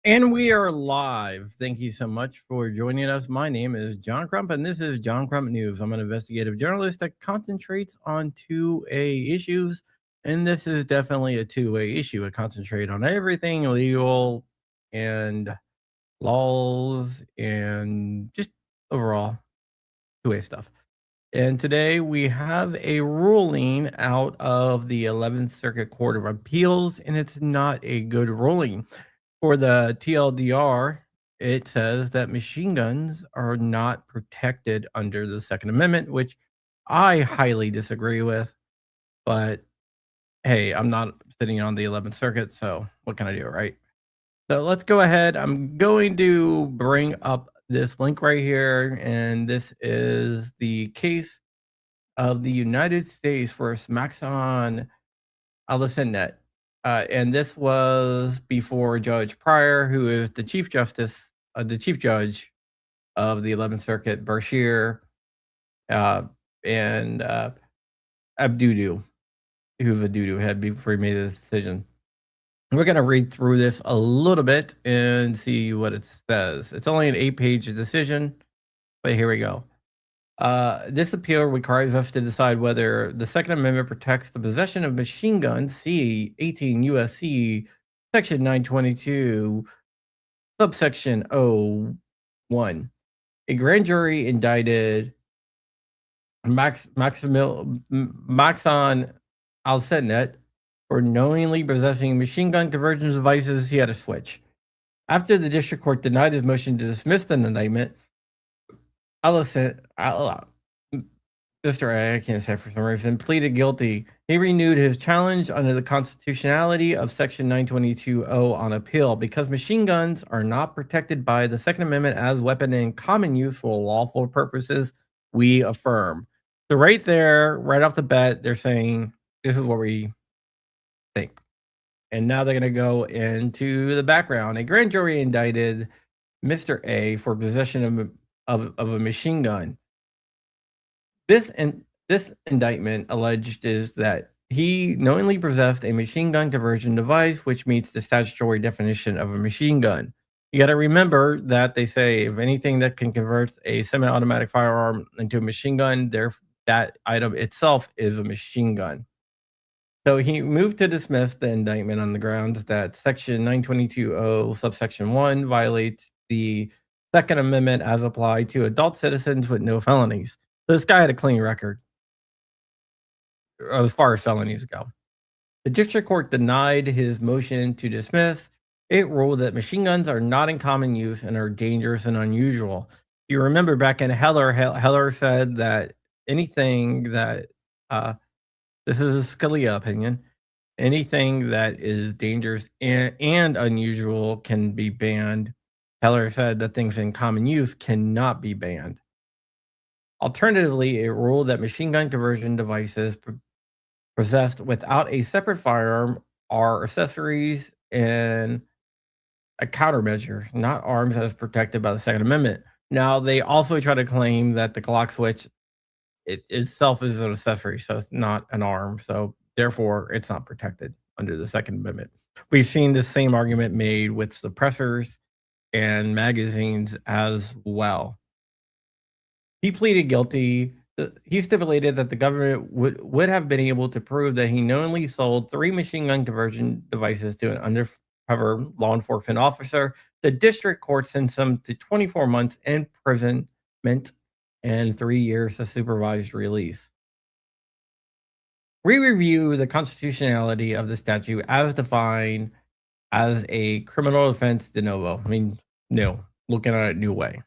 And we are live. Thank you so much for joining us. My name is John Crump, and this is John Crump News. I'm an investigative journalist that concentrates on 2A issues, and this is definitely a 2A issue. I concentrate on everything legal and laws and just overall 2A stuff. And today we have a ruling out of the 11th Circuit Court of Appeals, and it's not a good ruling. For the TLDR, it says that machine guns are not protected under the Second Amendment, which I highly disagree with. But hey, I'm not sitting on the 11th Circuit, so what can I do, right? So let's go ahead. I'm going to bring up this link right here, and this is the case of the United States versus Maxon Alicenet. And this was before Judge Pryor, who is the the Chief Judge of the 11th Circuit, Bashir, uh, and Abdudu, who Vadudu had before he made his decision. We're going to read through this a little bit and see what it says. It's only an 8-page decision, but here we go. This appeal requires us to decide whether the Second Amendment protects the possession of machine guns, see 18 USC Section 922, subsection O1. A grand jury indicted Maxon Alsetnet for knowingly possessing machine gun conversion devices. He had a switch. After the district court denied his motion to dismiss the indictment, Mr. A, I can't say for some reason, pleaded guilty. He renewed his challenge under the constitutionality of Section 922O on appeal because machine guns are not protected by the Second Amendment as weapon in common use for lawful purposes. We affirm. So right there, right off the bat, they're saying this is what we think. And now they're going to go into the background. A grand jury indicted Mr. A for possession of a machine gun. This indictment alleged is that he knowingly possessed a machine gun conversion device, which meets the statutory definition of a machine gun. You got to remember that they say if anything that can convert a semi-automatic firearm into a machine gun, that item itself is a machine gun. So he moved to dismiss the indictment on the grounds that Section 922O, subsection 1, violates the Second Amendment as applied to adult citizens with no felonies. This guy had a clean record as far as felonies go. The district court denied his motion to dismiss. It ruled that machine guns are not in common use and are dangerous and unusual. You remember back in Heller said that anything that, this is a Scalia opinion, anything that is dangerous and unusual can be banned. Heller said that things in common use cannot be banned. Alternatively, it ruled that machine gun conversion devices possessed without a separate firearm are accessories and a countermeasure, not arms as protected by the Second Amendment. Now, they also try to claim that the Glock switch itself is an accessory, so it's not an arm. So therefore, it's not protected under the Second Amendment. We've seen the same argument made with suppressors and magazines as well. He pleaded guilty. He stipulated that the government would have been able to prove that he knowingly sold 3 machine gun conversion devices to an undercover law enforcement officer. The district court sentenced him to 24 months imprisonment and 3 years of supervised release. We review the constitutionality of the statute as defined as a criminal offense de novo. I mean, no, looking at it a new way.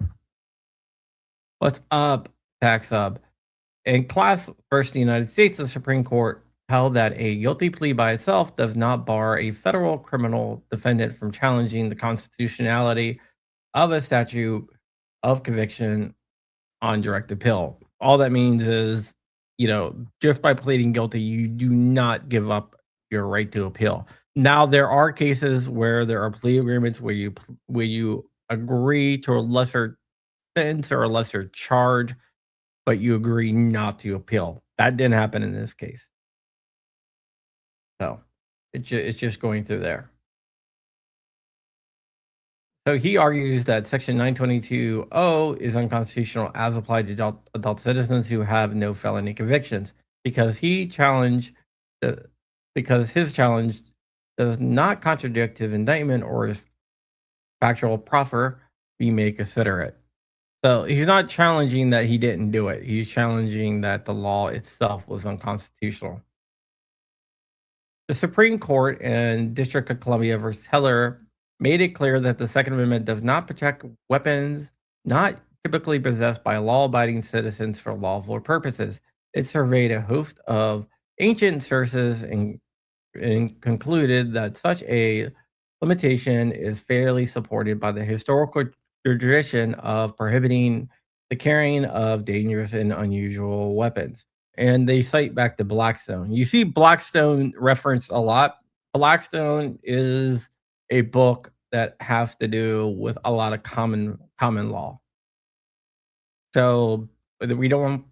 What's up, tax up? In Class versus the United States, the Supreme Court held that a guilty plea by itself does not bar a federal criminal defendant from challenging the constitutionality of a statute of conviction on direct appeal. All that means is, just by pleading guilty, you do not give up your right to appeal. Now, there are cases where there are plea agreements where you agree to a lesser sentence or a lesser charge, but you agree not to appeal. That didn't happen in this case. So it's just going through there. So he argues that Section 922(o) is unconstitutional as applied to adult citizens who have no felony convictions because he challenged the because his challenge does not contradict his indictment or his factual proffer. We may consider it. So he's not challenging that he didn't do it. He's challenging that the law itself was unconstitutional. The Supreme Court in District of Columbia versus Heller made it clear that the Second Amendment does not protect weapons not typically possessed by law abiding citizens for lawful purposes. It surveyed a host of ancient sources and concluded that such a limitation is fairly supported by the historical tradition of prohibiting the carrying of dangerous and unusual weapons. And they cite back to Blackstone. You see Blackstone referenced a lot. Blackstone is a book that has to do with a lot of common law. So we don't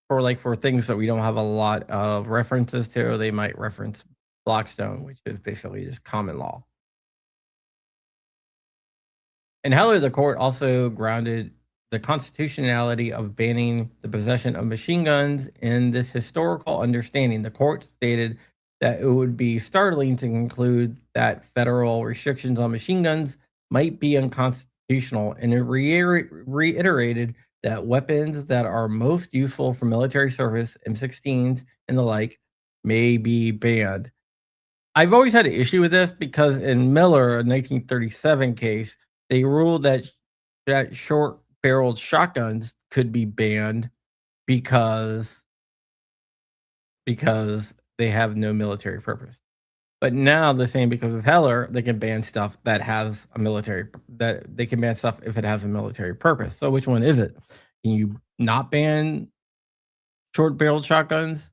for things that we don't have a lot of references to, they might reference Blackstone, which is basically just common law. In Heller, the court also grounded the constitutionality of banning the possession of machine guns in this historical understanding. The court stated that it would be startling to conclude that federal restrictions on machine guns might be unconstitutional, and it reiterated that weapons that are most useful for military service, M16s and the like, may be banned. I've always had an issue with this because in Miller, a 1937 case, they ruled that short-barreled shotguns could be banned because because they have no military purpose. But now they're saying because of Heller, they can ban stuff that has a military that they can ban stuff if it has a military purpose. So which one is it? Can you not ban short-barreled shotguns?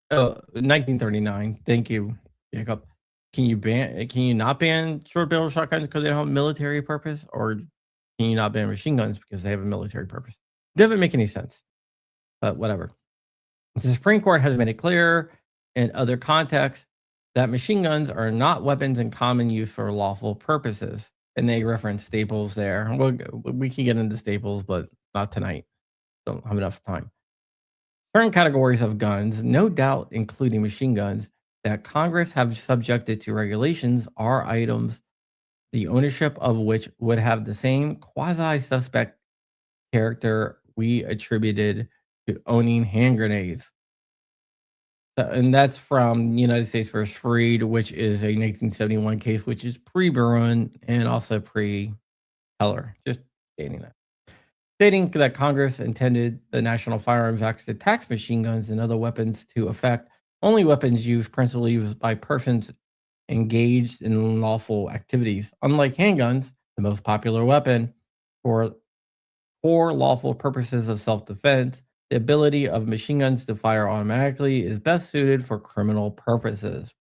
1939. Thank you, Jacob. Can you not ban short barrel shotguns because they don't have a military purpose, or can you not ban machine guns because they have a military purpose? Doesn't make any sense, but whatever. The Supreme Court has made it clear in other contexts that machine guns are not weapons in common use for lawful purposes, and they reference Staples there. We can get into Staples, but not tonight. Don't have enough time. Certain categories of guns, no doubt including machine guns, that Congress have subjected to regulations are items the ownership of which would have the same quasi-suspect character we attributed to owning hand grenades. And that's from United States versus Freed, which is a 1971 case, which is pre-Bruin and also pre-Heller. Just stating that. Stating that Congress intended the National Firearms Act to tax machine guns and other weapons to affect only weapons used principally by persons engaged in lawful activities. Unlike handguns, the most popular weapon for lawful purposes of self-defense, the ability of machine guns to fire automatically is best suited for criminal purposes.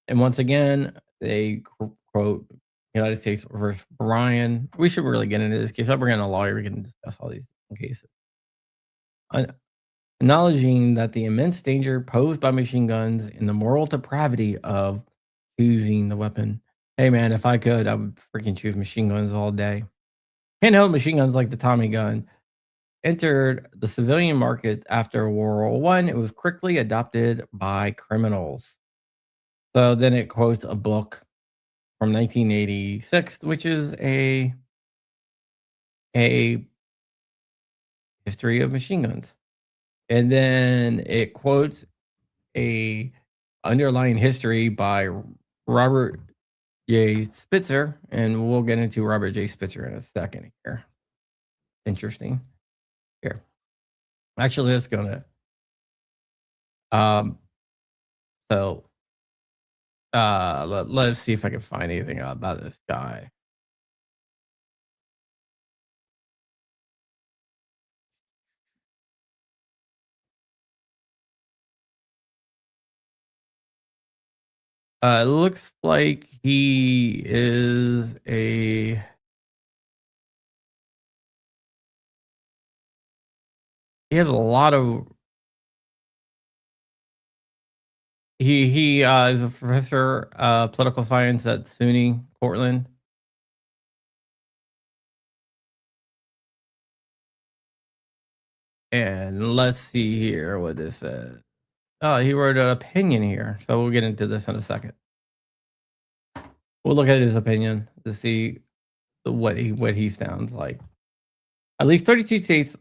And once again, they quote United States versus Bryan. We should really get into this case. I'll bring in a lawyer. We can discuss all these cases. Acknowledging that the immense danger posed by machine guns and the moral depravity of choosing the weapon. Hey man, if I could, I would freaking choose machine guns all day. Handheld machine guns like the Tommy gun entered the civilian market after World War I. It was quickly adopted by criminals. So then it quotes a book from 1986, which is a history of machine guns. And then it quotes a underlying history by Robert J. Spitzer, and we'll get into Robert J. Spitzer in a second here. Interesting. Here. Actually, let's go to um so let's see if I can find anything about this guy. It looks like he has a lot of he is a professor of political science at SUNY Portland. And let's see here what this says. Oh, he wrote an opinion here. So we'll get into this in a second. We'll look at his opinion to see what he sounds like. At least 32 states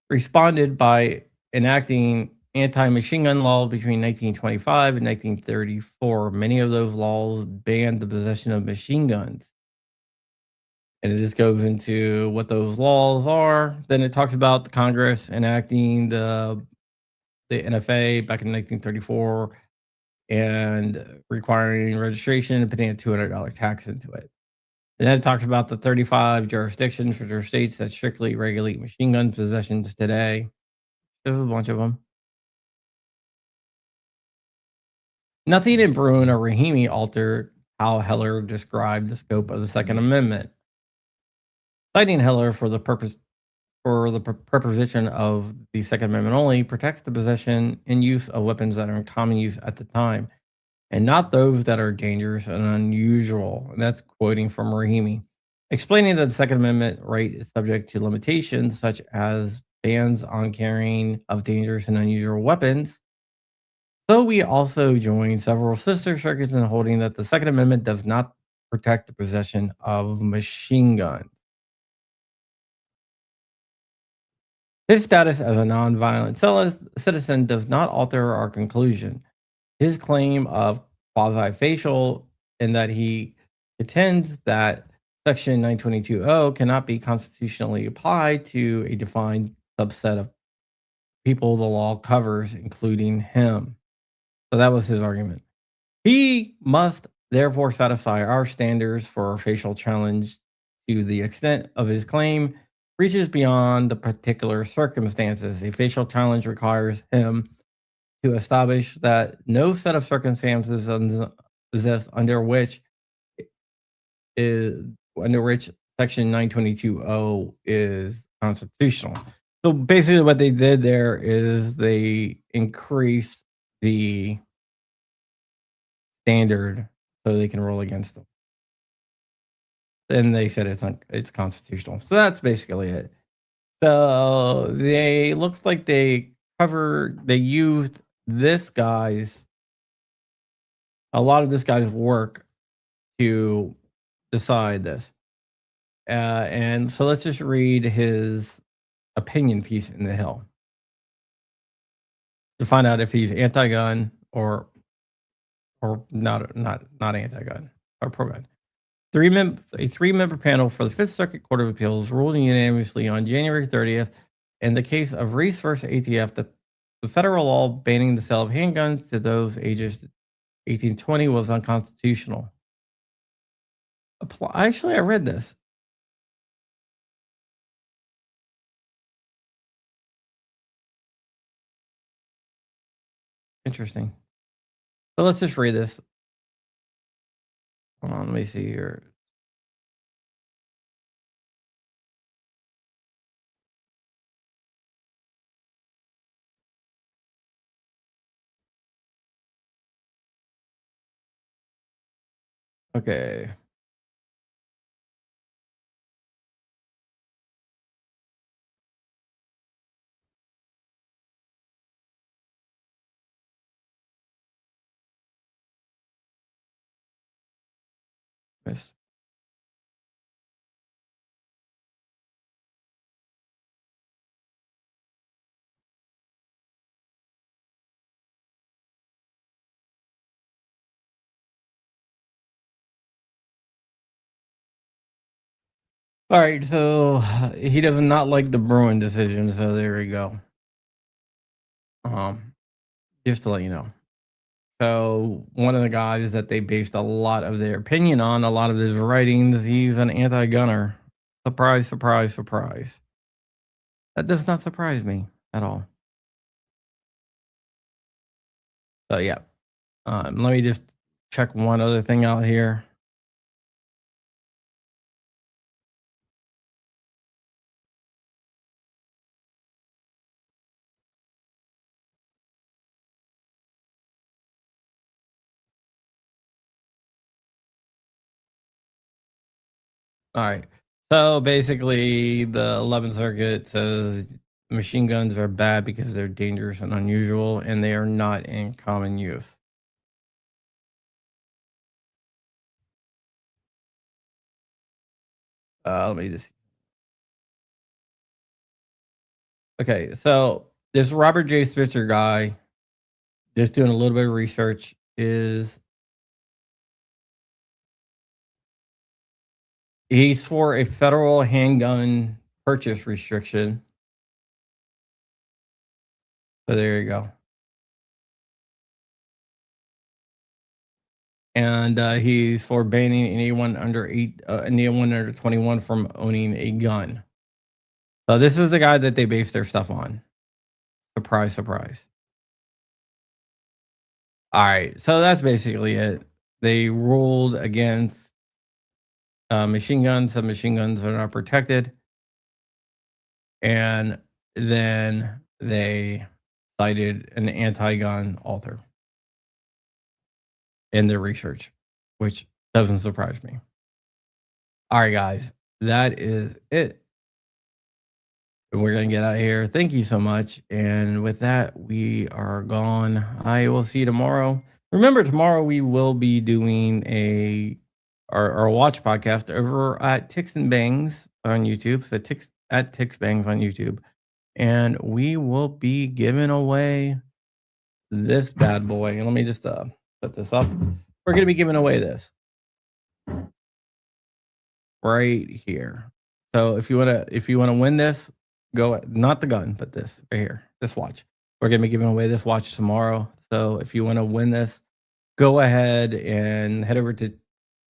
responded by enacting anti-machine gun laws between 1925 and 1934. Many of those laws banned the possession of machine guns. And it just goes into what those laws are. Then it talks about the Congress enacting the NFA back in 1934 and requiring registration and putting a $200 tax into it. And then it talks about the 35 jurisdictions for their states that strictly regulate machine gun possessions today. There's a bunch of them. Nothing in Bruin or Rahimi altered how Heller described the scope of the Second Amendment, citing Heller for the proposition of the Second Amendment only protects the possession and use of weapons that are in common use at the time, and not those that are dangerous and unusual. And that's quoting from Rahimi, explaining that the Second Amendment right is subject to limitations such as bans on carrying of dangerous and unusual weapons. So we also join several sister circuits in holding that the Second Amendment does not protect the possession of machine guns. His status as a nonviolent citizen does not alter our conclusion. His claim of quasi-facial in that he contends that Section 922.0 cannot be constitutionally applied to a defined subset of people the law covers, including him. So that was his argument. He must therefore satisfy our standards for a facial challenge to the extent of his claim reaches beyond the particular circumstances. A facial challenge requires him to establish that no set of circumstances exist under which Section 922.0 is constitutional. So basically, what they did there is they increased the standard so they can roll against them. And they said it's constitutional. So that's basically it. So they looks like they used a lot of this guy's work to decide this. And so let's just read his opinion piece in the Hill to find out if he's anti-gun or not anti-gun or pro-gun. A three-member panel for the Fifth Circuit Court of Appeals ruled unanimously on January 30th in the case of Reese versus ATF that the federal law banning the sale of handguns to those ages 18 to 20 was unconstitutional. Actually, I read this. Interesting. So let's just read this. Hold on, let me see here. Okay. Yes. All right, so he does not like the Bruin decision, so there we go. Just to let you know. So one of the guys that they based a lot of their opinion on, a lot of his writings, he's an anti-gunner. Surprise, surprise, surprise. That does not surprise me at all. So yeah, let me just check one other thing out here. All right. So basically, the 11th Circuit says Machine guns are bad because they're dangerous and unusual, and they are not in common use. Let me just okay. So this Robert J. Spitzer guy, just doing a little bit of research, is he's for a federal handgun purchase restriction. So there you go. And he's for banning anyone under 21 from owning a gun. So this is the guy that they base their stuff on. Surprise, surprise. All right, so that's basically it. They ruled against machine guns. Some machine guns are not protected, and then they cited an anti-gun author in their research, which doesn't surprise me. All right, guys, that is it. We're going to get out of here. Thank you so much. And with that, we are gone. I will see you tomorrow. Remember, tomorrow we will be doing our watch podcast over at Ticks and Bangs on YouTube. So Ticks Bangs on YouTube. And we will be giving away this bad boy. And let me just put this up. We're going to be giving away this right here. So if you want to win this, go, not the gun, but this right here, this watch. We're gonna be giving away this watch tomorrow. So if you want to win this, go ahead and head over to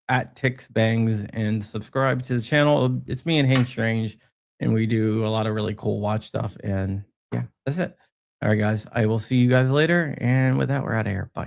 at Ticks Bangs and subscribe to the channel. It's me and Hank Strange, and we do a lot of really cool watch stuff. And yeah, that's it. All right, guys. I will see you guys later. And with that, we're out of here. Bye.